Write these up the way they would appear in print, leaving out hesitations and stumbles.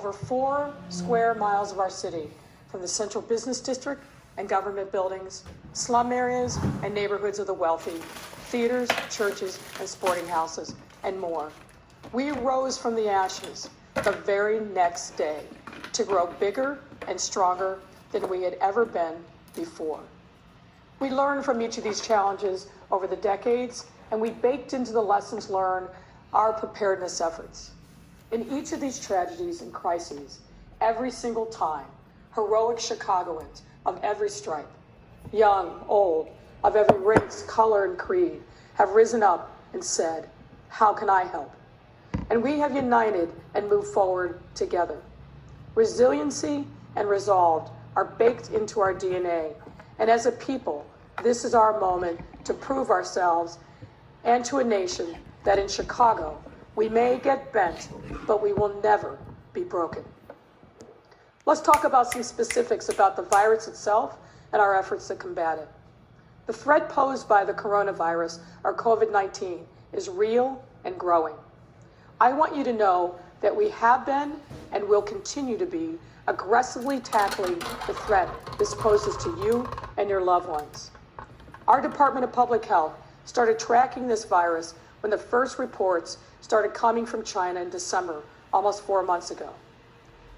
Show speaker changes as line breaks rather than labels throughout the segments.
over 4 square miles of our city, from the central business district and government buildings, slum areas and neighborhoods of the wealthy, theaters, churches, and sporting houses, and more. We rose from the ashes the very next day to grow bigger and stronger than we had ever been before. We learned from each of these challenges over the decades, and we baked into the lessons learned our preparedness efforts. In each of these tragedies and crises, every single time, heroic Chicagoans of every stripe, young, old, of every race, color, and creed, have risen up and said, "How can I help?" And we have united and moved forward together. Resiliency and resolve are baked into our DNA, and as a people, this is our moment to prove ourselves and to a nation that in Chicago, we may get bent, but we will never be broken. Let's talk about some specifics about the virus itself and our efforts to combat it. The threat posed by the coronavirus, or COVID-19, is real and growing. I want you to know that we have been and will continue to be aggressively tackling the threat this poses to you and your loved ones. Our Department of Public Health started tracking this virus when the first reports started coming from China in December, almost 4 months ago.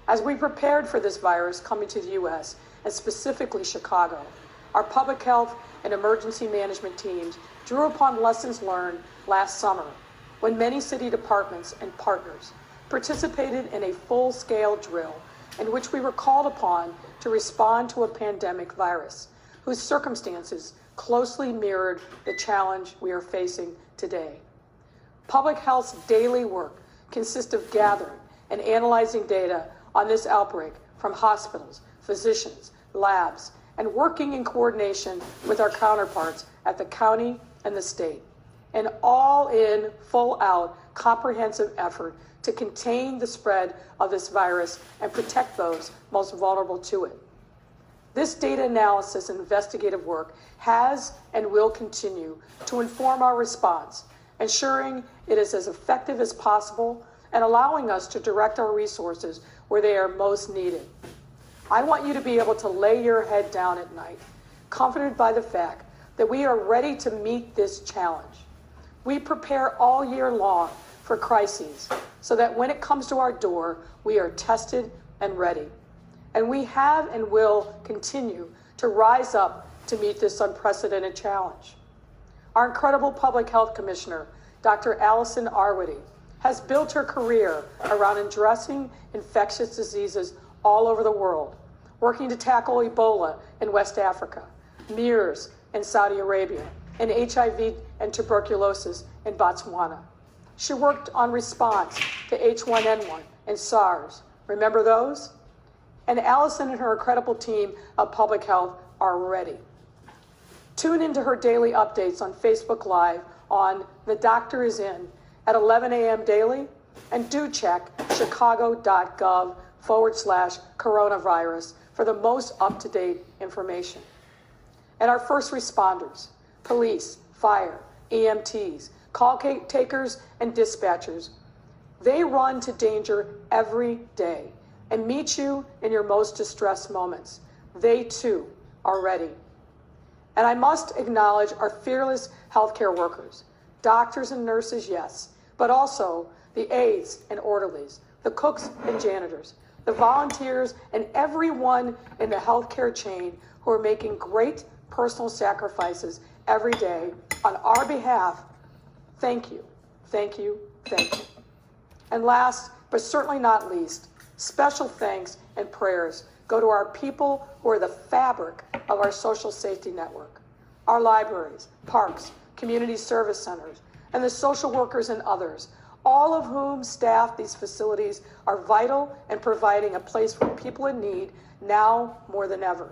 As we prepared for this virus coming to the U.S., and specifically Chicago, our public health and emergency management teams drew upon lessons learned last summer when many city departments and partners participated in a full-scale drill in which we were called upon to respond to a pandemic virus whose circumstances closely mirrored the challenge we are facing today. Public health's daily work consists of gathering and analyzing data on this outbreak from hospitals, physicians, labs, and working in coordination with our counterparts at the county and the state. An all-in, full-out, comprehensive effort to contain the spread of this virus and protect those most vulnerable to it. This data analysis and investigative work has and will continue to inform our response, ensuring it is as effective as possible and allowing us to direct our resources where they are most needed. I want you to be able to lay your head down at night, comforted by the fact that we are ready to meet this challenge. We prepare all year long for crises so that when it comes to our door, we are tested and ready. And we have and will continue to rise up to meet this unprecedented challenge. Our incredible Public Health Commissioner, Dr. Allison Arwady, has built her career around addressing infectious diseases all over the world, working to tackle Ebola in West Africa, MERS in Saudi Arabia, and HIV and tuberculosis in Botswana. She worked on response to H1N1 and SARS. Remember those? And Allison and her incredible team of public health are ready. Tune into her daily updates on Facebook Live on The Doctor Is In at 11 a.m. daily, and do check chicago.gov/coronavirus for the most up-to-date information. And our first responders, police, fire, EMTs, call takers, and dispatchers, they run to danger every day and meet you in your most distressed moments. They too are ready. And I must acknowledge our fearless healthcare workers, doctors and nurses, yes, but also the aides and orderlies, the cooks and janitors, the volunteers, and everyone in the healthcare chain who are making great personal sacrifices every day on our behalf. Thank you, thank you, thank you. And last, but certainly not least, special thanks and prayers go to our people who are the fabric of our social safety network, our libraries, parks, community service centers, and the social workers and others, all of whom staff these facilities are vital in providing a place for people in need now more than ever.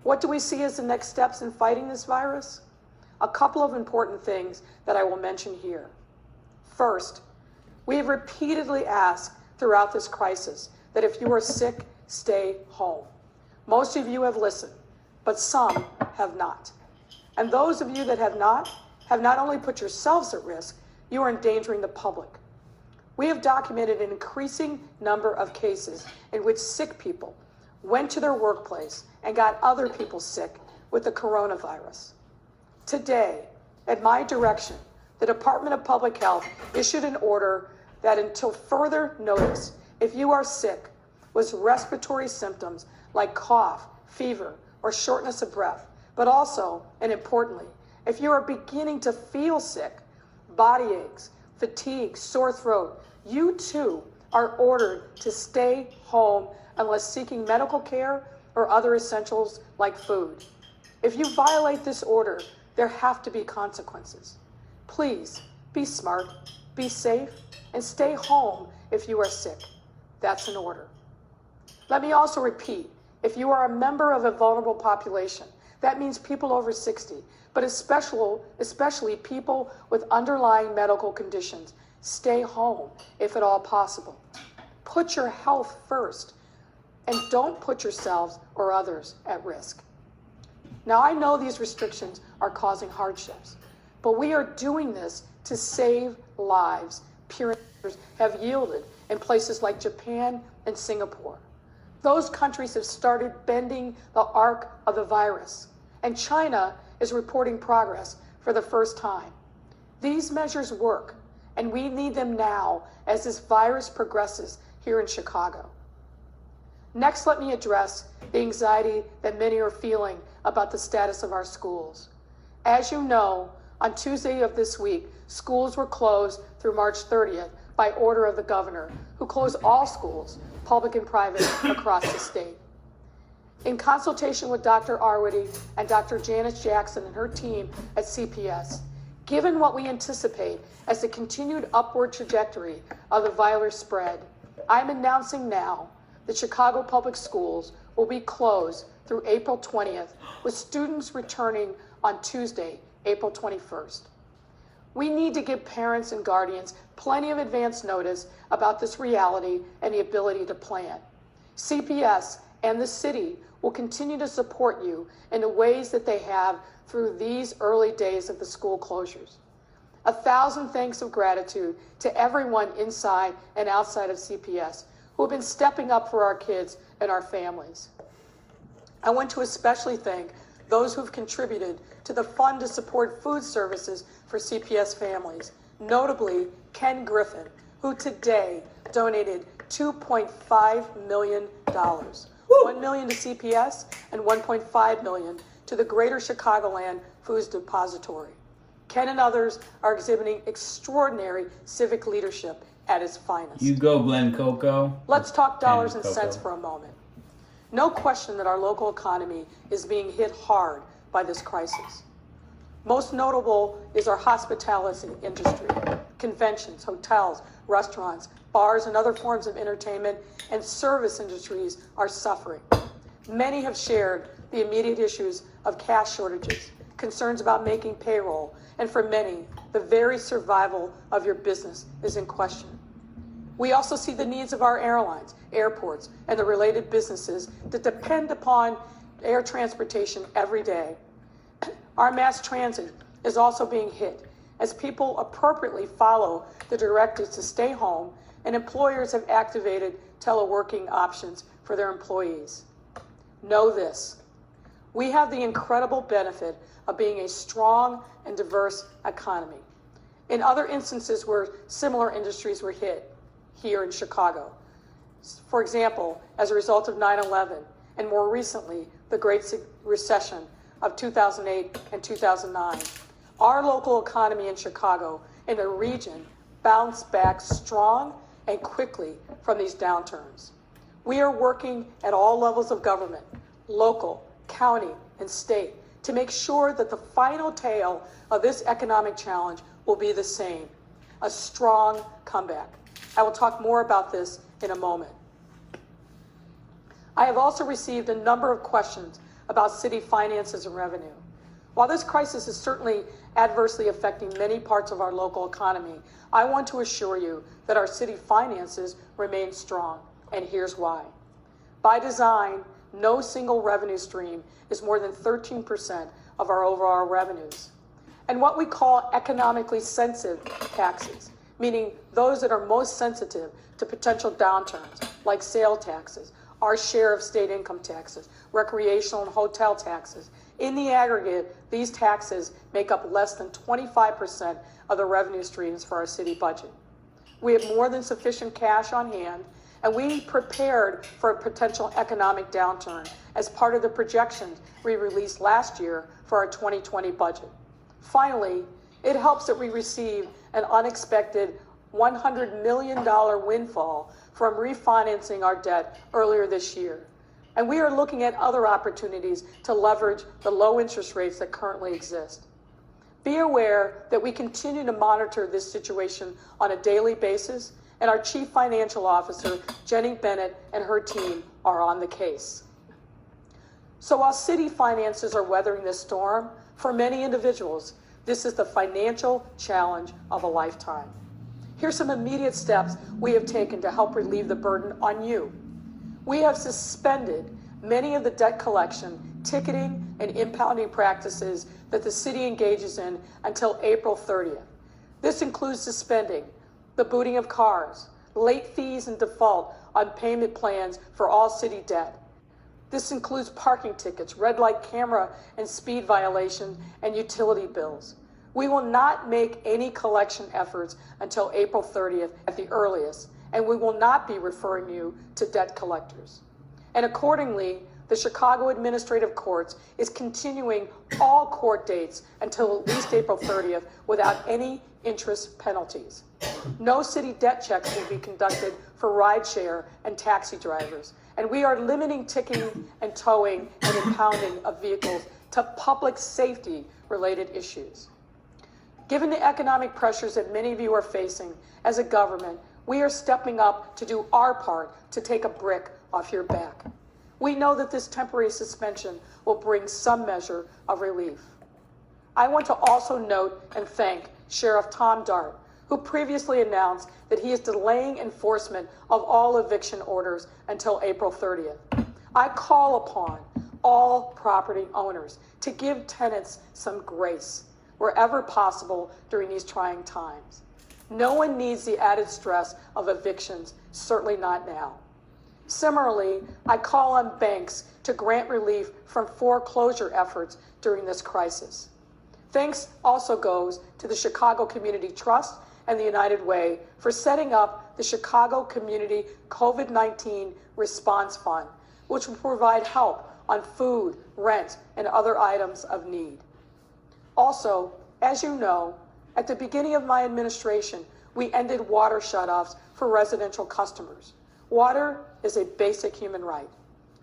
What do we see as the next steps in fighting this virus? A couple of important things that I will mention here. First, we have repeatedly asked throughout this crisis that if you are sick, stay home. Most of you have listened, but some have not. And those of you that have not only put yourselves at risk, you are endangering the public. We have documented an increasing number of cases in which sick people went to their workplace and got other people sick with the coronavirus. Today, at my direction, the Department of Public Health issued an order that until further notice, if you are sick with respiratory symptoms like cough, fever, or shortness of breath, but also, and importantly, if you are beginning to feel sick, body aches, fatigue, sore throat, you too are ordered to stay home unless seeking medical care or other essentials like food. If you violate this order, there have to be consequences. Please be smart, be safe, and stay home if you are sick. That's an order. Let me also repeat, if you are a member of a vulnerable population, that means people over 60, but especially people with underlying medical conditions, stay home if at all possible. Put your health first and don't put yourselves or others at risk. Now, I know these restrictions are causing hardships, but we are doing this to save lives. Peer have yielded in places like Japan and Singapore. Those countries have started bending the arc of the virus, and China is reporting progress for the first time. These measures work, and we need them now as this virus progresses here in Chicago. Next, let me address the anxiety that many are feeling about the status of our schools. As you know, on Tuesday of this week, schools were closed through March 30th by order of the governor, who closed all schools, public and private, across the state. In consultation with Dr. Arwady and Dr. Janice Jackson and her team at CPS, given what we anticipate as the continued upward trajectory of the virus spread, I'm announcing now that Chicago Public Schools will be closed through April 20th, with students returning on Tuesday, April 21st. We need to give parents and guardians plenty of advance notice about this reality and the ability to plan. CPS and the city will continue to support you in the ways that they have through these early days of the school closures. 1,000 thanks of gratitude to everyone inside and outside of CPS who have been stepping up for our kids and our families. I want to especially thank those who've contributed to the fund to support food services for CPS families, notably Ken Griffin, who today donated $2.5 million, $1 million to CPS and $1.5 million to the Greater Chicagoland Foods Depository. Ken and others are exhibiting extraordinary civic leadership at its finest.
You go, Glen Coco.
Let's talk dollars and cents for a moment. No question that our local economy is being hit hard by this crisis. Most notable is our hospitality industry. Conventions, hotels, restaurants, bars, and other forms of entertainment and service industries are suffering. Many have shared the immediate issues of cash shortages, concerns about making payroll, and for many, the very survival of your business is in question. We also see the needs of our airlines, airports, and the related businesses that depend upon air transportation every day. Our mass transit is also being hit as people appropriately follow the directives to stay home, and employers have activated teleworking options for their employees. Know this: we have the incredible benefit of being a strong and diverse economy. In other instances where similar industries were hit here in Chicago, for example, as a result of 9/11, and more recently, the Great Recession of 2008 and 2009, our local economy in Chicago and the region bounced back strong and quickly from these downturns. We are working at all levels of government, local, county, and state, to make sure that the final tale of this economic challenge will be the same: a strong comeback. I will talk more about this in a moment. I have also received a number of questions about city finances and revenue. While this crisis is certainly adversely affecting many parts of our local economy, I want to assure you that our city finances remain strong, and here's why. By design, no single revenue stream is more than 13% of our overall revenues. And what we call economically sensitive taxes, meaning those that are most sensitive to potential downturns, like sale taxes, our share of state income taxes, recreational and hotel taxes. In the aggregate, these taxes make up less than 25% of the revenue streams for our city budget. We have more than sufficient cash on hand, and we prepared for a potential economic downturn as part of the projections we released last year for our 2020 budget. Finally, it helps that we received an unexpected $100 million windfall from refinancing our debt earlier this year. And we are looking at other opportunities to leverage the low interest rates that currently exist. Be aware that we continue to monitor this situation on a daily basis, and our Chief Financial Officer, Jenny Bennett, and her team are on the case. So while city finances are weathering this storm, for many individuals, this is the financial challenge of a lifetime. Here's some immediate steps we have taken to help relieve the burden on you. We have suspended many of the debt collection, ticketing, and impounding practices that the city engages in until April 30th. This includes suspending the booting of cars, late fees and default on payment plans for all city debt. This includes parking tickets, red light camera and speed violations, and utility bills. We will not make any collection efforts until April 30th at the earliest, and we will not be referring you to debt collectors. And accordingly, the Chicago Administrative Courts is continuing all court dates until at least April 30th without any interest penalties. No city debt checks will be conducted for rideshare and taxi drivers, and we are limiting ticketing and towing and impounding of vehicles to public safety related issues. Given the economic pressures that many of you are facing as a government, we are stepping up to do our part to take a brick off your back. We know that this temporary suspension will bring some measure of relief. I want to also note and thank Sheriff Tom Dart, who previously announced that he is delaying enforcement of all eviction orders until April 30th. I call upon all property owners to give tenants some grace wherever possible during these trying times. No one needs the added stress of evictions, certainly not now. Similarly, I call on banks to grant relief from foreclosure efforts during this crisis. Thanks also goes to the Chicago Community Trust and the United Way for setting up the Chicago Community COVID-19 Response Fund, which will provide help on food, rent, and other items of need. Also, as you know, at the beginning of my administration, we ended water shutoffs for residential customers. Water is a basic human right.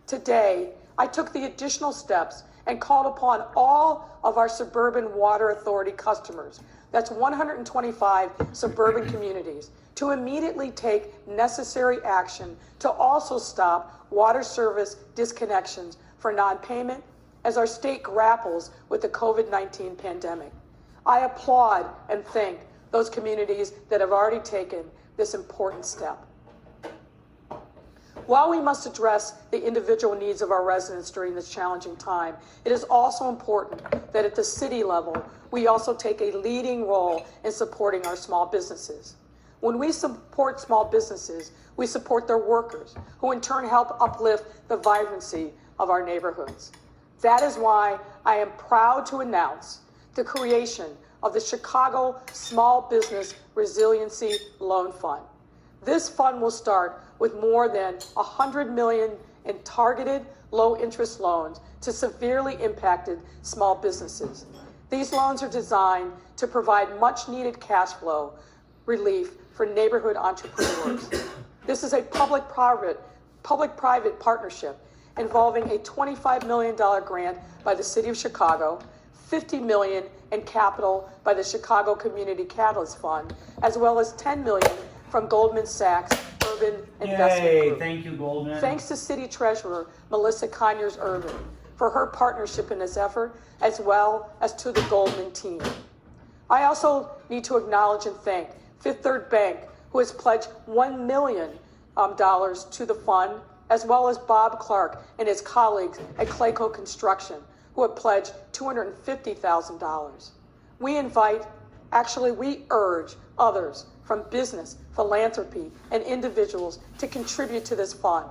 Today, I took the additional steps and called upon all of our suburban water authority customers, that's 125 suburban communities, to immediately take necessary action to also stop water service disconnections for non-payment as our state grapples with the COVID-19 pandemic. I applaud and thank those communities that have already taken this important step. While we must address the individual needs of our residents during this challenging time, it is also important that at the city level, we also take a leading role in supporting our small businesses. When we support small businesses, we support their workers, who in turn help uplift the vibrancy of our neighborhoods. That is why I am proud to announce the creation of the Chicago Small Business Resiliency Loan Fund. This fund will start with more than $100 million in targeted low-interest loans to severely impacted small businesses. These loans are designed to provide much-needed cash flow relief for neighborhood entrepreneurs. This is a public-private partnership involving a $25 million grant by the City of Chicago, $50 million in capital by the Chicago Community Catalyst Fund, as well as $10 million from Goldman Sachs Urban Investment Group.
Thank you, Goldman.
Thanks to City Treasurer Melissa Conyers-Irvin for her partnership in this effort, as well as to the Goldman team. I also need to acknowledge and thank Fifth Third Bank, who has pledged $1 million to the fund, as well as Bob Clark and his colleagues at Clayco Construction, who have pledged $250,000. We urge others, from business, philanthropy, and individuals to contribute to this fund.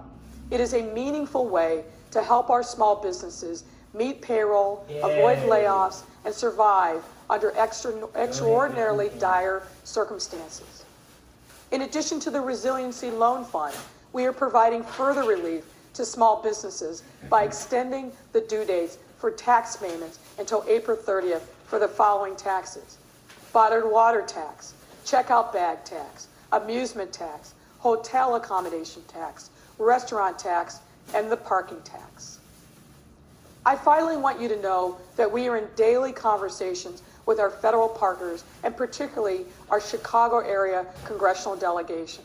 It is a meaningful way to help our small businesses meet payroll, avoid layoffs, and survive under extraordinarily dire circumstances. In addition to the Resiliency Loan Fund, we are providing further relief to small businesses by extending the due dates for tax payments until April 30th for the following taxes: bottled water tax, checkout bag tax, amusement tax, hotel accommodation tax, restaurant tax, and the parking tax. I finally want you to know that we are in daily conversations with our federal partners, and particularly our Chicago area congressional delegation.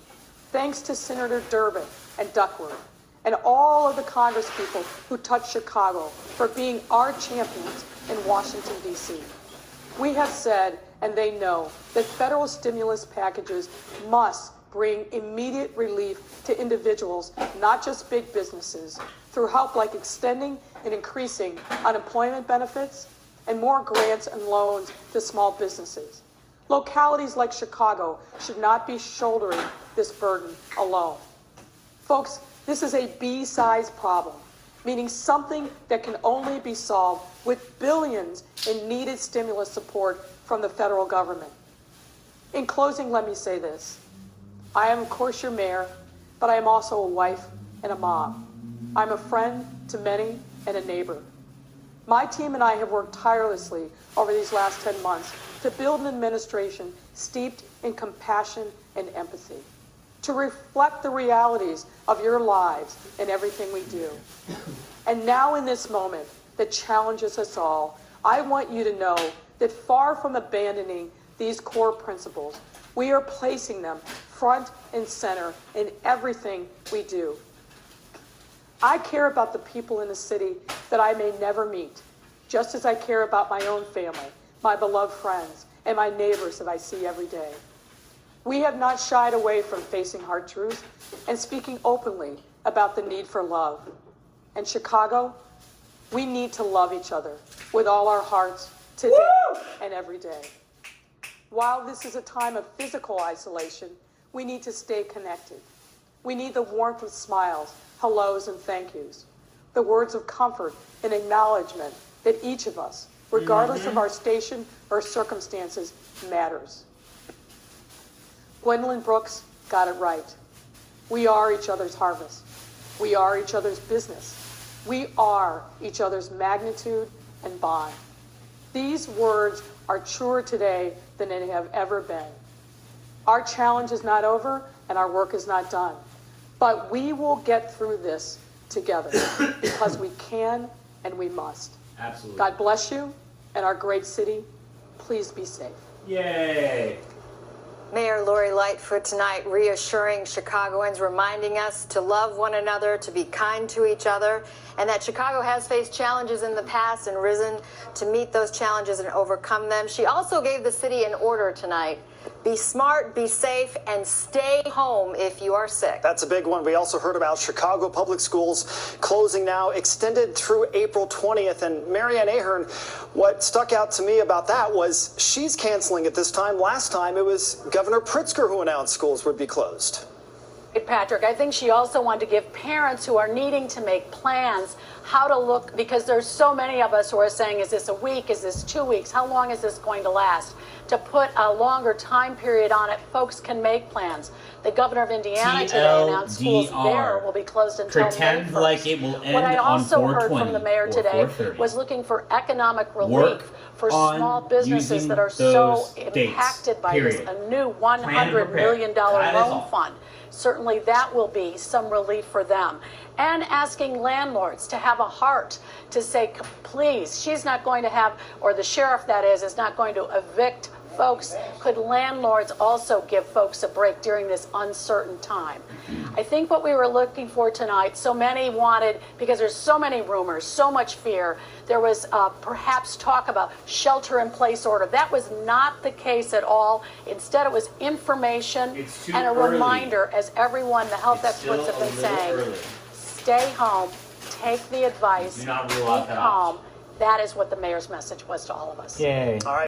Thanks to Senator Durbin and Duckworth and all of the congresspeople who touch Chicago for being our champions in Washington, D.C. We have said, and they know, that federal stimulus packages must bring immediate relief to individuals, not just big businesses, through help like extending and increasing unemployment benefits and more grants and loans to small businesses. Localities like Chicago should not be shouldering this burden alone. Folks, this is a B-sized problem, meaning something that can only be solved with billions in needed stimulus support from the federal government. In closing, let me say this. I am, of course, your mayor, but I am also a wife and a mom. I'm a friend to many and a neighbor. My team and I have worked tirelessly over these last 10 months to build an administration steeped in compassion and empathy, to reflect the realities of your lives in everything we do. And now in this moment that challenges us all, I want you to know that far from abandoning these core principles, we are placing them front and center in everything we do. I care about the people in the city that I may never meet, just as I care about my own family, my beloved friends, and my neighbors that I see every day. We have not shied away from facing hard truths and speaking openly about the need for love. And Chicago, we need to love each other with all our hearts today and every day. While this is a time of physical isolation, we need to stay connected. We need the warmth of smiles, hellos, and thank yous, the words of comfort and acknowledgement that each of us, regardless of our station or circumstances, matters. Gwendolyn Brooks got it right. We are each other's harvest. We are each other's business. We are each other's magnitude and bond. These words are truer today than they have ever been. Our challenge is not over and our work is not done, but we will get through this together because we can and we must.
Absolutely.
God bless you and our great city. Please be safe.
Yay.
Mayor Lori Lightfoot tonight reassuring Chicagoans, reminding us to love one another, to be kind to each other, and that Chicago has faced challenges in the past and risen to meet those challenges and overcome them. She also gave the city an order tonight. Be smart, be safe, and stay home if you are sick.
That's a big one. We also heard about Chicago Public Schools closing now, extended through April 20th. And Marianne Ahern, what stuck out to me about that was she's canceling at this time. Last time it was Governor Pritzker who announced schools would be closed.
Patrick, I think she also wanted to give parents who are needing to make plans how to look, because there's so many of us who are saying, is this a week? Is this 2 weeks? How long is this going to last? To put a longer time period on it, folks can make plans. The governor of Indiana today announced schools there will be closed until
Pretend
May 1st.
like it will end
what I
on
also heard from the mayor today
4:30.
was looking for economic relief for small businesses that are so impacted by this. A new $100 million loan fund. Certainly that will be some relief for them. And asking landlords to have a heart to say, please, she's not going to have, or the sheriff that is not going to evict folks. Could landlords also give folks a break during this uncertain time? I think what we were looking for tonight, so many wanted, because there's so many rumors, so much fear, there was perhaps talk about shelter-in-place order. That was not the case at all. Instead, it was information and a reminder, as everyone, the health experts have been saying, stay home, take the advice, be calm. That is what the mayor's message was to all of us.
Yay.
All right.